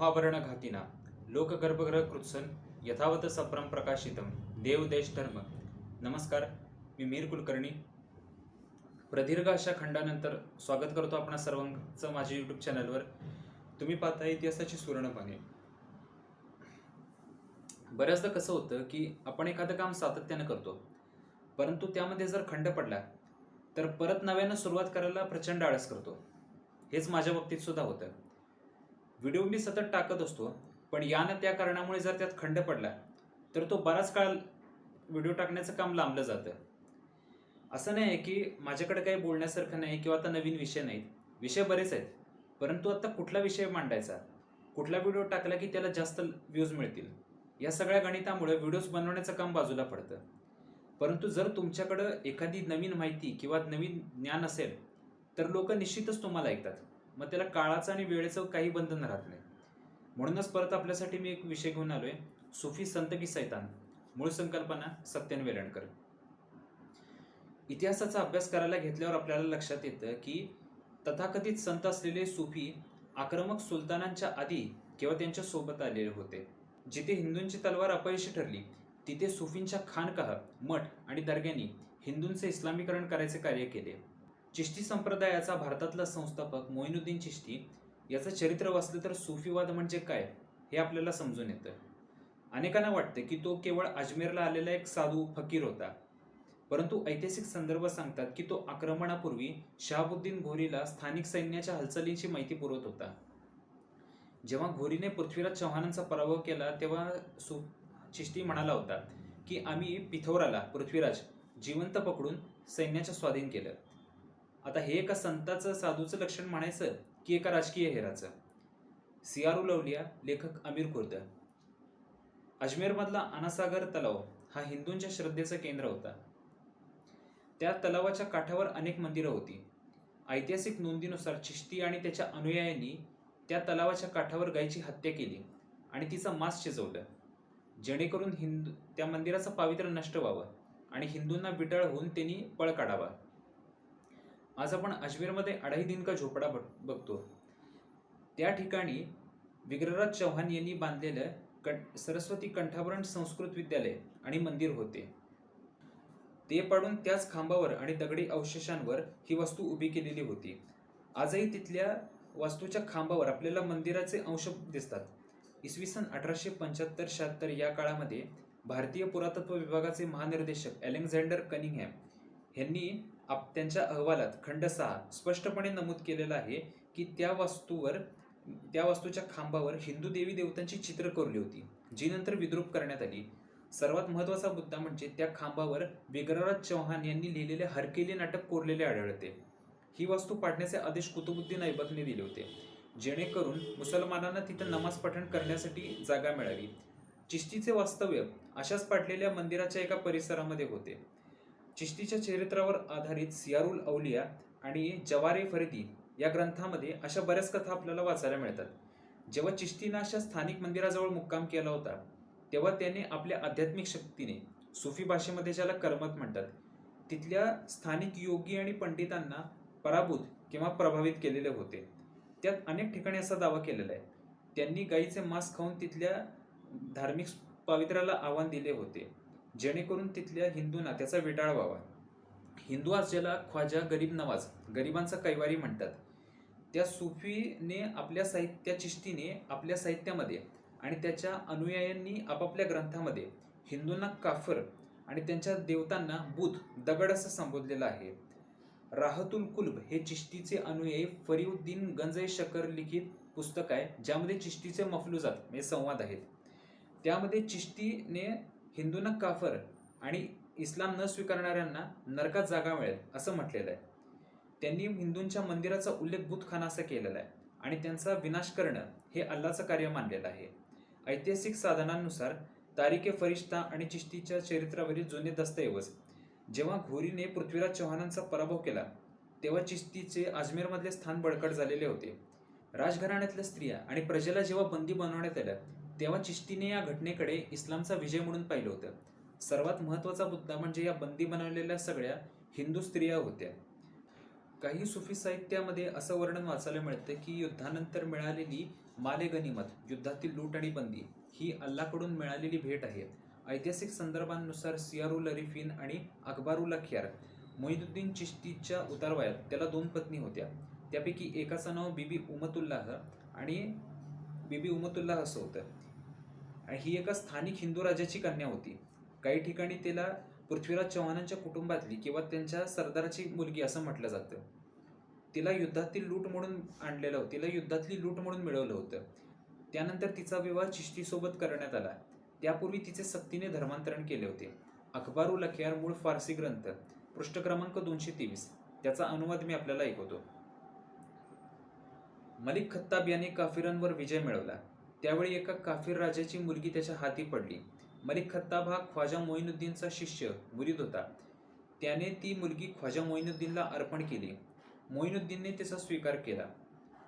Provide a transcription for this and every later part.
मोहावरण घातिना लोकगर्भग्रह कृत्सन यथावत सप्रम प्रकाशितम देव देश धर्म. नमस्कार, मी मीर कुलकर्णी. प्रदीर्घ अशा खंडानंतर स्वागत करतो आपण सर्वांचं माझ्या यूट्यूब चॅनलवर. तुम्ही पाहता इतिहासाची सुवर्णपाने. बऱ्याचदा कसं होतं की आपण एखादं काम सातत्यानं करतो, परंतु त्यामध्ये जर खंड पडला तर परत नव्यानं सुरुवात करायला प्रचंड आळस करतो. हेच माझ्या बाबतीत सुद्धा होतं. व्हिडिओ मी सतत टाकत असतो, पण या ना त्या कारणामुळे जर त्यात खंड पडला तर तो बराच काळ व्हिडिओ टाकण्याचं काम लांबलं जातं. असं नाही आहे की माझ्याकडे काही बोलण्यासारखं नाही किंवा आता नवीन विषय नाहीत. विषय बरेच आहेत, परंतु आता कुठला विषय मांडायचा, कुठला व्हिडिओ टाकला की त्याला जास्त व्ह्यूज मिळतील, या सगळ्या गणितामुळे व्हिडिओज बनवण्याचं काम बाजूला पडतं. परंतु जर तुमच्याकडं एखादी नवीन माहिती किंवा नवीन ज्ञान असेल तर लोक निश्चितच तुम्हाला ऐकतात. मग त्याला काळाचं आणि वेळेचं काही बंधन राहत नाही. म्हणूनच परत आपल्यासाठी मी एक विषय घेऊन आलोय, सुफी संत की सैतान. मूळ संकल्पना सत्यन वेलणकर. इतिहासाचा अभ्यास करायला घेतल्यावर आपल्याला लक्षात येतं की तथाकथित संत असलेले सुफी आक्रमक सुलतानांच्या आधी किंवा त्यांच्या सोबत आलेले होते. जिथे हिंदूंची तलवार अपयशी ठरली तिथे सुफींच्या खानकाह, मठ आणि दर्ग्यांनी हिंदूंचे इस्लामीकरण करायचे कार्य केले. चिश्ती संप्रदायाचा भारतातला संस्थापक मोइनुद्दीन चिश्ती याचं चरित्र वाचलं तर सुफीवाद म्हणजे काय हे आपल्याला समजून येतं. अनेकांना वाटतं की तो केवळ अजमेरला आलेला एक साधू फकीर होता, परंतु ऐतिहासिक संदर्भ सांगतात की तो आक्रमणापूर्वी शहाबुद्दीन घोरीला स्थानिक सैन्याच्या हालचालींची माहिती पुरवत होता. जेव्हा घोरीने पृथ्वीराज चव्हाणांचा पराभव केला तेव्हा चिश्ती म्हणाला होता की आम्ही पिथौराला पृथ्वीराज जिवंत पकडून सैन्याच्या स्वाधीन केलं. आता हे एका संताचं साधूचं लक्षण म्हणायचं की एका राजकीय हेराचं? सियारुल अवलिया, लेखक अमीर खुर्द. अजमेरमधला अनासागर तलाव हा हिंदूंच्या श्रद्धेचं केंद्र होता. त्या तलावाच्या काठावर अनेक मंदिरं होती. ऐतिहासिक नोंदीनुसार चिश्ती आणि त्याच्या अनुयायांनी त्या तलावाच्या काठावर गायीची हत्या केली आणि तिचं मांस शिजवलं, जेणेकरून त्या मंदिराचं पावित्र्य नष्ट व्हावं आणि हिंदूंना विटळ होऊन त्यांनी पळ काढावा. आज आपण अजमेरमध्ये अढाई दिन का झोपडा बघतो. त्या ठिकाणी विग्रहराज चव्हाण यांनी बांधलेलं सरस्वती कंठाभरण संस्कृत विद्यालय आणि मंदिर होते. ते पाडून त्याच खांबावर आणि दगडी अवशेषांवर ही वास्तू उभी केलेली होती. आजही तिथल्या वास्तूच्या खांबावर आपल्याला मंदिराचे अंश दिसतात. इसवी सन 1875-76 या काळामध्ये भारतीय पुरातत्व विभागाचे महानिर्देशक अलेक्झांडर कनिंगहॅम यांनी त्यांच्या अहवालात खंड 6 स्पष्टपणे नमूद केलेलं आहे की त्या वास्तूच्या खांबावर हिंदू देवी देवतांची चित्र कोरली होती, जी नंतर विद्रूप करण्यात आली. सर्वात महत्त्वाचा मुद्दा म्हणजे त्या खांबावर विग्रहराज चव्हाण यांनी लिहिलेले हरकेली नाटक कोरलेले आढळते. ही वास्तू पाडण्याचे आदेश कुतुबुद्दीन ऐबकने दिले होते, जेणेकरून मुसलमानांना तिथं नमाज पठण करण्यासाठी जागा मिळावी. चिश्तीचे वास्तव्य अशाच पाडलेल्या मंदिराच्या एका परिसरामध्ये होते. चिश्तीच्या चरित्रावर आधारित सियारुल अवलिया आणि जवारे फरीदी या ग्रंथामध्ये अशा बऱ्याच कथा आपल्याला वाचायला मिळतात. जेव्हा चिश्तीनं अशा स्थानिक मंदिराजवळ मुक्काम केला होता तेव्हा त्याने आपल्या आध्यात्मिक शक्तीने, सुफी भाषेमध्ये ज्याला करमत म्हणतात, तिथल्या स्थानिक योगी आणि पंडितांना पराभूत किंवा प्रभावित केलेले होते. त्यात अनेक ठिकाणी असा दावा केलेला आहे. त्यांनी गायीचे मांस खाऊन तिथल्या धार्मिक पावित्र्याला आव्हान दिले होते, जेणेकरून तिथल्या हिंदूंना त्याचा विटाळ व्हावा. हिंदू आज ज्याला ख्वाजा गरीब नवाज, गरिबांचा कैवारी म्हणतात, त्या सुफीने त्या चिश्तीने आपल्या साहित्यामध्ये आणि त्याच्या अनुयायांनी आपापल्या ग्रंथामध्ये हिंदूंना काफर आणि त्यांच्या देवतांना बुत, दगड असं संबोधलेलं आहे. राहतुल कुल्ब हे चिश्तीचे अनुयायी फरीउद्दीन गंज-ए-शकर लिखित पुस्तक आहे, ज्यामध्ये चिश्तीचे मफलुजात म्हणजे संवाद आहेत. त्यामध्ये चिश्तीने हिंदूंना काफर आणि इस्लाम न स्वीकारणाऱ्यांना नरकात जागा मिळेल असं म्हटलेलं आहे. त्यांनी हिंदूंच्या मंदिराचा उल्लेख बुतखाना असा केलेला आहे आणि त्यांचा विनाश करणं हे अल्लाचं कार्य मानलेलं आहे. ऐतिहासिक साधनांनुसार तारिके फरिश्ता आणि चिश्तीच्या चरित्रावरील जुने दस्तऐवज. जेव्हा घोरीने पृथ्वीराज चव्हाणांचा पराभव केला तेव्हा चिश्तीचे अजमेरमधले स्थान बळकट झालेले होते. राजघराण्यातल्या स्त्रिया आणि प्रजेला जेव्हा बंदी बनवण्यात आलं तेव्हा चिश्तीने या घटनेकडे इस्लामचा विजय म्हणून पाहिलं होतं. सर्वात महत्त्वाचा मुद्दा म्हणजे या बंदी बनवलेल्या सगळ्या हिंदू स्त्रिया होत्या. काही सुफी साहित्यामध्ये असं वर्णन वाचायला मिळतं की युद्धानंतर मिळालेली माले गनिमत, युद्धातील लूट आणि बंदी ही अल्लाकडून मिळालेली भेट आहे. ऐतिहासिक संदर्भांनुसार सियारुल अरिफिन आणि अखबारुल्ला खियार, मोईनुद्दीन चिश्तीच्या उतारवयात त्याला 2 पत्नी होत्या. त्यापैकी एकाचं नाव बीबी उमतुल्लाह आणि बीबी उमतुल्लाह असं होतं. आणि ही एका स्थानिक हिंदू राजाची कन्या होती. काही ठिकाणी तिला पृथ्वीराज चव्हाणांच्या कुटुंबातली किंवा त्यांच्या सरदाराची मुलगी असं म्हटलं जातं. तिला युद्धातली लूट म्हणून मिळवलं होतं. त्यानंतर तिचा विवाह चिश्तीसोबत करण्यात आला. त्यापूर्वी तिचे सक्तीने धर्मांतरण केले होते. अखबारुल अखियार मूळ फारसी ग्रंथ, पृष्ठ क्रमांक 223. त्याचा अनुवाद मी आपल्याला ऐकवतो. मलिक खत्ताब याने काफिरांवर विजय मिळवला. त्यावेळी एका काफिर राजाची मुलगी त्याच्या हाती पडली. मलिक खत्ताब हा ख्वाजा मोईनुद्दीनचा शिष्य मुरीद होता. त्याने ती मुलगी ख्वाजा मोईनुद्दीनला अर्पण केली. मोईनुद्दीनने तिचा स्वीकार केला.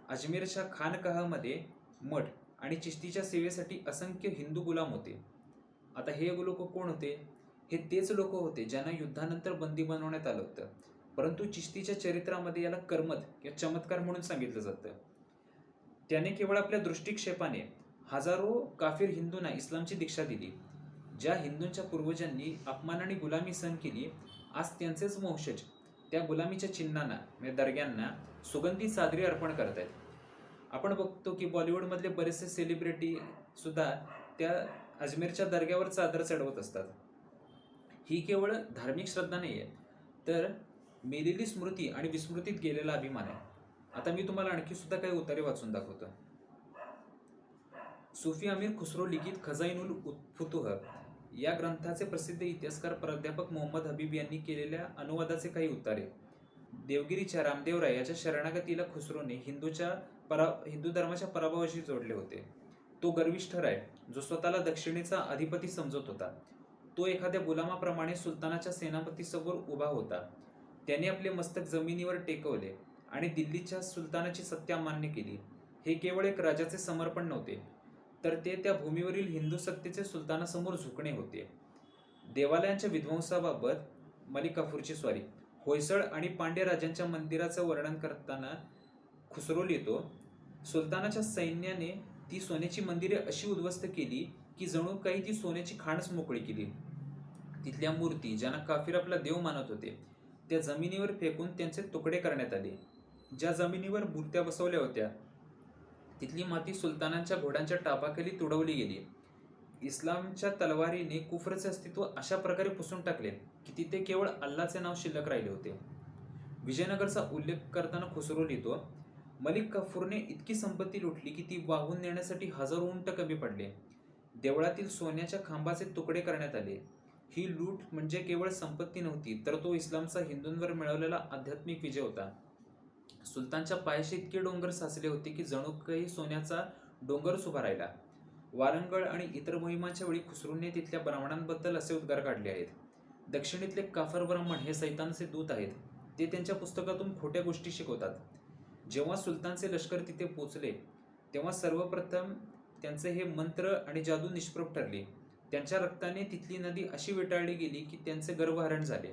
अजमेरच्या खानकाहमध्ये मठ आणि चिश्तीच्या सेवेसाठी असंख्य हिंदू गुलाम होते. आता हे लोक कोण होते? हे तेच लोक होते ज्यांना युद्धानंतर बंदी बनवण्यात आलं होतं. परंतु चिश्तीच्या चरित्रामध्ये याला कर्मत या चमत्कार म्हणून सांगितलं जातं. त्याने केवळ आपल्या दृष्टिक्षेपाने हजारो काफिर हिंदूंना इस्लामची दीक्षा दिली. ज्या हिंदूंच्या पूर्वजांनी अपमान आणि गुलामी सहन केली, आज त्यांचेच वंशज त्या गुलामीच्या चिन्हांना म्हणजे दर्ग्यांना सुगंधी चादरी अर्पण करत आहेत. आपण बघतो की बॉलिवूडमधले बरेचसे सेलिब्रिटी सुद्धा त्या अजमेरच्या दर्ग्यावर चादर चढवत असतात. ही केवळ धार्मिक श्रद्धा नाही आहे, तर मेलेली स्मृती आणि विस्मृतीत गेलेला अभिमान आहे. आता मी तुम्हाला आणखी सुद्धा काही उतारे वाचून दाखवतो. सुफी अमीर खुसरो लिखित खजाइनुल फुतुह या ग्रंथाचे प्रसिद्ध इतिहासकार प्राध्यापक मोहम्मद हबीब यांनी केलेल्या अनुवादाचे काही उतारे. देवगिरीच्या रामदेवराय याच्या शरणागतीला खुसरोने हिंदू धर्माच्या पराभवाशी जोडले होते. तो गर्विष्ठ राय, जो स्वतःला दक्षिणेचा अधिपती समजत होता, तो एखाद्या गुलामाप्रमाणे सुलतानाच्या सेनापतीसमोर उभा होता. त्याने आपले मस्तक जमिनीवर टेकवले आणि दिल्लीच्या सुलतानाची सत्ता मान्य केली. हे केवळ एक राजाचे समर्पण नव्हते, तर ते त्या भूमीवरील हिंदू सत्तेचे सुलतानासमोर झुकणे होते. देवालयांच्या विध्वंसाबाबत मलिक काफूरची स्वारी. होयसळ आणि पांड्य राजांच्या मंदिराचं वर्णन करताना खुसरो लिहितो, सुलतानाच्या सैन्याने ती सोन्याची मंदिरे अशी उद्ध्वस्त केली की जणू काही ती सोन्याची खाणच मोकळी केली. तिथल्या मूर्ती, ज्यांना काफिर आपला देव मानत होते, त्या जमिनीवर फेकून त्यांचे तुकडे करण्यात आले. ज्या जमिनीवर मूर्त्या बसवल्या होत्या तिथली माती सुलतानांच्या घोड्यांच्या टापाखाली तुडवली गेली. इस्लामच्या तलवारीने कुफरचे अस्तित्व अशा प्रकारे पुसून टाकले की तिथे केवळ अल्लाचे नाव शिल्लक राहिले होते. विजयनगरचा उल्लेख करताना खुसरो लिहितो, मलिक काफूरने इतकी संपत्ती लुटली की ती वाहून नेण्यासाठी हजारो उंट कमी पडले. देवळातील सोन्याच्या खांबाचे तुकडे करण्यात आले. ही लूट म्हणजे केवळ संपत्ती नव्हती, तर तो इस्लामचा हिंदूंवर मिळवलेला आध्यात्मिक विजय होता. सुलतानच्या पायाशी इतके डोंगर साचले होते की जणू काही सोन्याचा डोंगरच उभा राहिला. वारंगळ आणि इतर मोहिमांच्या वेळी खुसरूने तिथल्या ब्राह्मणांबद्दल असे उद्गार काढले आहेत. दक्षिणेतले काफर ब्राह्मण हे सैतानचे दूत आहेत. ते त्यांच्या पुस्तकातून खोट्या गोष्टी शिकवतात. जेव्हा सुलतानचे लष्कर तिथे पोचले तेव्हा सर्वप्रथम त्यांचे हे मंत्र आणि जादू निष्प्रभ ठरली. त्यांच्या रक्ताने तिथली नदी अशी वेटाळली गेली की त्यांचे गर्भहरण झाले.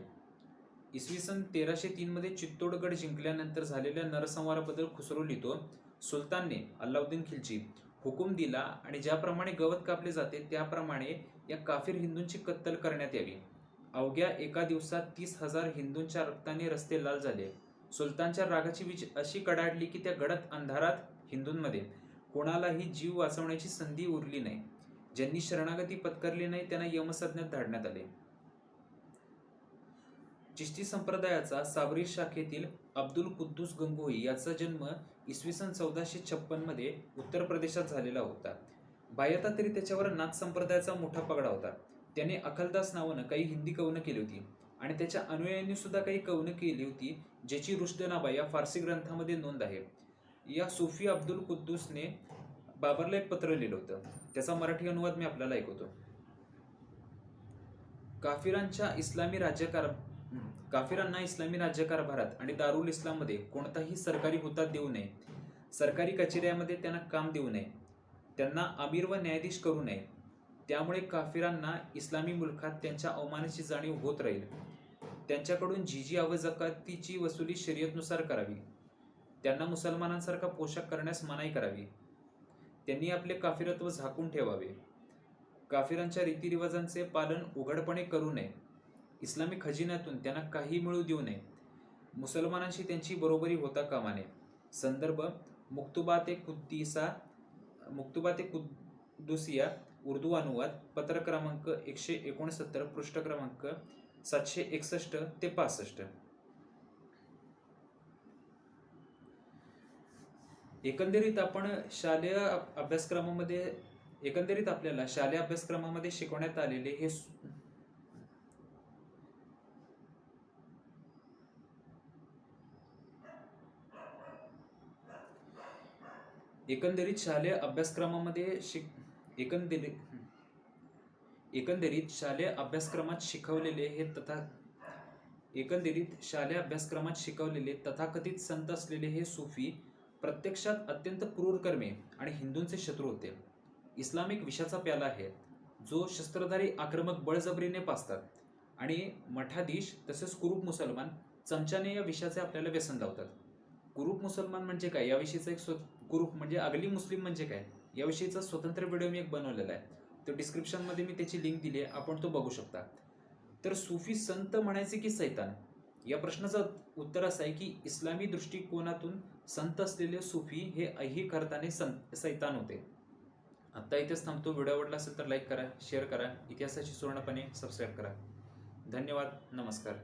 इसवी सन 1303 मध्ये चित्तोडगड जिंकल्यानंतर झालेल्या नरसंहाराबद्दल खुसरो लिहितो, सुलतानने अल्लाउद्दीन खिलजी हुकूम दिला आणि ज्याप्रमाणे गवत कापले जाते त्याप्रमाणे या काफिर हिंदूंची कत्तल करण्यात यावी. अवघ्या एका दिवसात 30,000 हिंदूंच्या रक्ताने रस्ते लाल झाले. सुलतानच्या रागाची वीज अशी कडाडली की त्या गडद अंधारात हिंदूंमध्ये कोणालाही जीव वाचवण्याची संधी उरली नाही. ज्यांनी शरणागती पत्करली नाही त्यांना यमसज्ञात धाडण्यात आले. चिश्ती संप्रदायाचा साबरी शाखेतील अब्दुल कुद्दूस गंगोही याचा जन्म इसवी सन 1456 मध्ये उत्तर प्रदेशात झालेला होता. बाह्यतः तरी त्याच्यावर नाथ संप्रदायाचा मोठा पगडा होता. त्याने अखलदास नावानं काही हिंदी कवनं केली होती आणि त्याच्या अनुयायांनी सुद्धा काही कवनं केली होती, ज्याची रुश्दनामा या फारसी ग्रंथामध्ये नोंद आहे. या सुफी अब्दुल कुद्दूसने बाबरला एक पत्र लिहिलं होतं. त्याचा मराठी अनुवाद मी आपल्याला ऐकवतो. काफिरांना इस्लामी राज्यकारभारात आणि दारुल इस्लाममध्ये कोणताही सरकारी हुद्दा देऊ नये. सरकारी कचेऱ्यामध्ये त्यांना काम देऊ नये. त्यांना अमीर व न्यायाधीश करू नये. त्यामुळे काफिरांना इस्लामी मुलखात त्यांच्या अवमानाची जाणीव होत राहील. त्यांच्याकडून जिजिया व जकातीची वसुली शरीयतनुसार करावी. त्यांना मुसलमानांसारखा पोशाख करण्यास मनाई करावी. त्यांनी आपले काफिरत्व झाकून ठेवावे. काफिरांच्या रीतिरिवाजांचे पालन उघडपणे करू नये. इस्लामी खजिन्यातून त्यांना काही मिळू देऊ नये. मुसलमानांशी त्यांची बरोबरी होता कामा नये. संदर्भ मुक्तबात कुद्दुसिया उर्दू अनुवाद, पत्र क्रमांक 169, पृष्ठ क्रमांक 761 ते 65. एकंदरीत आपल्याला शालेय अभ्यासक्रमामध्ये शिकवण्यात आलेले हे एकंदरीत शालेय अभ्यासक्रमात शिकवलेले तथाकथित संत असलेले हे सूफी प्रत्यक्षात अत्यंत क्रूर कर्मे आणि हिंदूंचे शत्रू होते. इस्लामिक विषाचा प्याला आहे जो शस्त्रधारी आक्रमक बळजबरीने पाजतात आणि मठाधीश तसेच कुरूप मुसलमान चमच्याने या विषाचे आपल्याला व्यसन लावतात. कुरूप मुसलमान म्हणजे काय याविषयीचा कुरूप म्हणजे आगली मुस्लिम म्हणजे काय याविषयीचा स्वतंत्र व्हिडिओ मी एक बनवलेला आहे. तो डिस्क्रिप्शनमध्ये मी त्याची लिंक दिली आहे, आपण तो बघू शकता. तर सूफी संत म्हणायचे की सैतान, या प्रश्नाचं उत्तर असं आहे की इस्लामी दृष्टिकोनातून संत असलेले सूफी हे ऐहिक अर्थाने सैतान होते. आत्ता इथेच थांबतो. व्हिडिओ आवडला असेल तर लाईक करा, शेअर करा, इतिहासाची सुवर्णपणे सबस्क्राईब करा. धन्यवाद. नमस्कार.